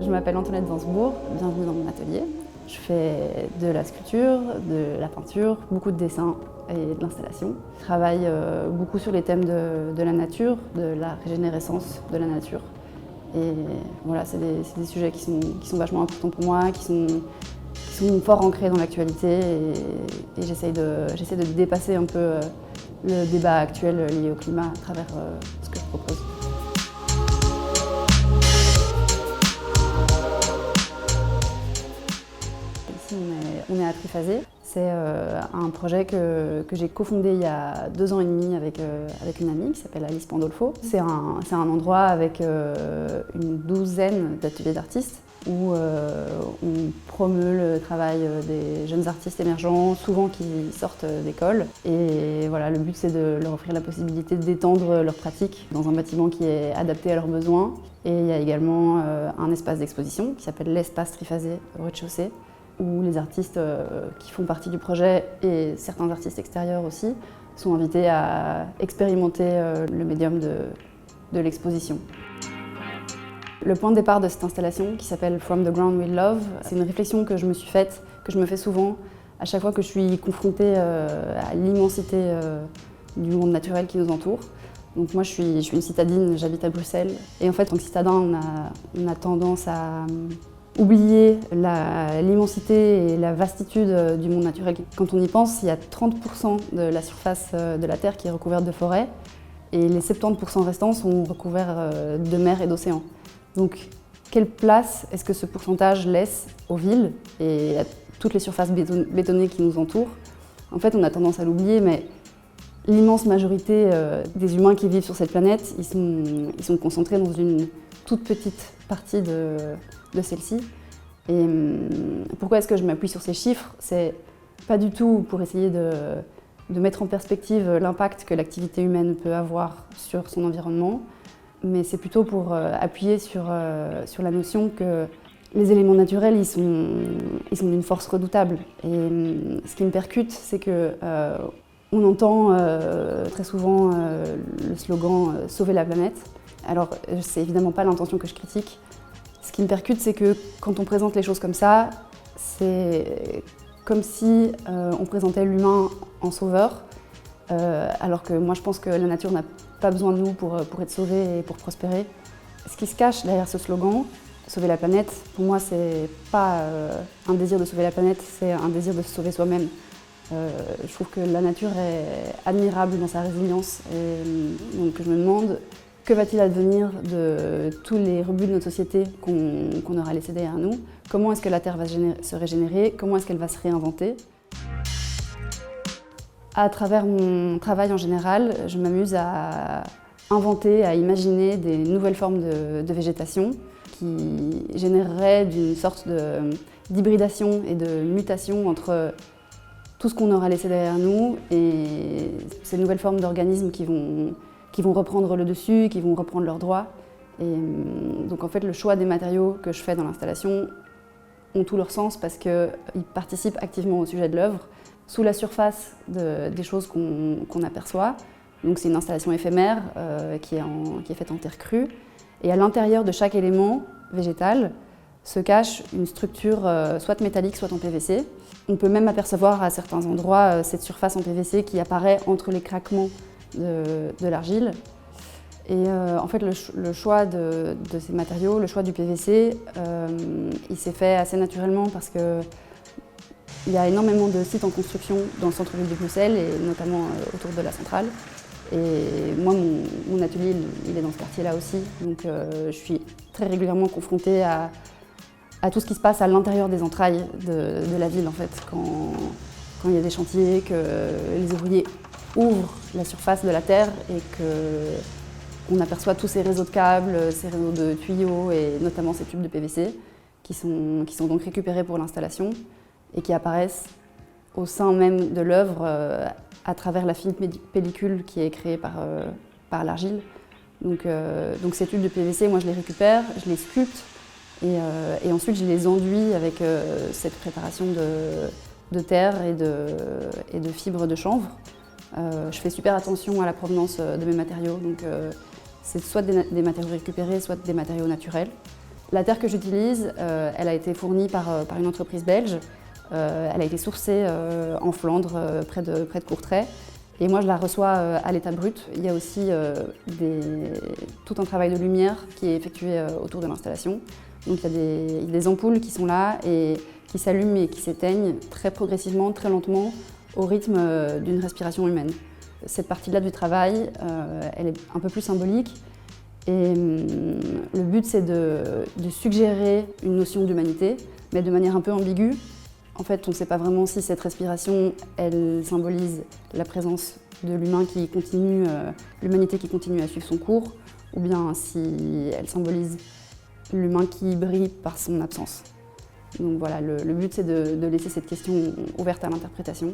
Je m'appelle Antoinette Gainsbourg, bienvenue dans mon atelier. Je fais de la sculpture, de la peinture, beaucoup de dessins et de l'installation. Je travaille beaucoup sur les thèmes de la nature, de la régénérescence de la nature. Et voilà, c'est des sujets qui sont vachement importants pour moi, qui sont fort ancrés dans l'actualité et j'essaie de dépasser un peu le débat actuel lié au climat à travers ce que je propose. Ici, on est à Triphasé. C'est un projet que j'ai cofondé il y a 2 ans et demi avec une amie qui s'appelle Alice Pandolfo. C'est un endroit avec une douzaine d'ateliers d'artistes où on promeut le travail des jeunes artistes émergents, souvent qui sortent d'école. Et voilà, le but c'est de leur offrir la possibilité d'étendre leur pratique dans un bâtiment qui est adapté à leurs besoins. Et il y a également un espace d'exposition qui s'appelle l'espace Triphasé au rez-de-chaussée, où les artistes qui font partie du projet et certains artistes extérieurs aussi sont invités à expérimenter le médium de l'exposition. Le point de départ de cette installation, qui s'appelle From the Ground We Love, c'est une réflexion que je me suis faite, que je me fais souvent à chaque fois que je suis confrontée à l'immensité du monde naturel qui nous entoure. Donc moi je suis une citadine, j'habite à Bruxelles. Et en fait, en tant que citadin, on a tendance à oublier l'immensité et la vastitude du monde naturel. Quand on y pense, il y a 30% de la surface de la Terre qui est recouverte de forêts et les 70% restants sont recouverts de mer et d'océan. Donc, quelle place est-ce que ce pourcentage laisse aux villes et à toutes les surfaces bétonnées qui nous entourent? En fait, on a tendance à l'oublier, mais l'immense majorité des humains qui vivent sur cette planète, ils sont concentrés dans une toute petite partie de celle-ci. Et pourquoi est-ce que je m'appuie sur ces chiffres? C'est pas du tout pour essayer de mettre en perspective l'impact que l'activité humaine peut avoir sur son environnement, mais c'est plutôt pour appuyer sur la notion que les éléments naturels, ils sont d'une force redoutable. Et ce qui me percute, c'est que on entend très souvent le slogan « Sauver la planète ». Alors, c'est évidemment pas l'intention que je critique. Ce qui me percute, c'est que quand on présente les choses comme ça, c'est comme si on présentait l'humain en sauveur, alors que moi je pense que la nature n'a pas besoin de nous pour être sauvée et pour prospérer. Ce qui se cache derrière ce slogan, sauver la planète, pour moi c'est pas un désir de sauver la planète, c'est un désir de se sauver soi-même. Je trouve que la nature est admirable dans sa résilience et donc je me demande que va-t-il advenir de tous les rebuts de notre société qu'on aura laissés derrière nous? Comment est-ce que la Terre va se régénérer? Comment est-ce qu'elle va se réinventer? À travers mon travail en général, je m'amuse à inventer, à imaginer des nouvelles formes de végétation qui généreraient d'une sorte d'hybridation et de mutation entre tout ce qu'on aura laissé derrière nous et ces nouvelles formes d'organismes qui vont reprendre le dessus, qui vont reprendre leurs droits. Et donc en fait, le choix des matériaux que je fais dans l'installation ont tout leur sens parce qu'ils participent activement au sujet de l'œuvre, sous la surface des choses qu'on aperçoit. Donc c'est une installation éphémère qui est faite en terre crue. Et à l'intérieur de chaque élément végétal se cache une structure soit métallique, soit en PVC. On peut même apercevoir à certains endroits cette surface en PVC qui apparaît entre les craquements de l'argile. Et en fait, le choix de ces matériaux, le choix du PVC, il s'est fait assez naturellement parce que il y a énormément de sites en construction dans le centre-ville de Bruxelles et notamment autour de la centrale. Et moi, mon atelier, il est dans ce quartier-là aussi. Donc je suis très régulièrement confrontée à tout ce qui se passe à l'intérieur des entrailles de la ville en fait. Quand il y a des chantiers, que les ouvriers ouvrent la surface de la terre et qu'on aperçoit tous ces réseaux de câbles, ces réseaux de tuyaux et notamment ces tubes de PVC qui sont donc récupérés pour l'installation et qui apparaissent au sein même de l'œuvre à travers la fine pellicule qui est créée par l'argile. Donc ces tubes de PVC, moi je les récupère, je les sculpte et ensuite je les enduis avec cette préparation de terre et de fibres de chanvre. Je fais super attention à la provenance de mes matériaux, donc c'est soit des matériaux récupérés, soit des matériaux naturels. La terre que j'utilise, elle a été fournie par une entreprise belge. Elle a été sourcée en Flandre, près de Courtrai. Et moi, je la reçois à l'état brut. Il y a aussi tout un travail de lumière qui est effectué autour de l'installation. Donc il y a des ampoules qui sont là et qui s'allument et qui s'éteignent très progressivement, très lentement, au rythme d'une respiration humaine. Cette partie-là du travail, elle est un peu plus symbolique. Et le but, c'est de suggérer une notion d'humanité, mais de manière un peu ambiguë. En fait, on ne sait pas vraiment si cette respiration, elle symbolise la présence de l'humain qui continue, l'humanité qui continue à suivre son cours, ou bien si elle symbolise l'humain qui brille par son absence. Donc voilà, le but, c'est de laisser cette question ouverte à l'interprétation.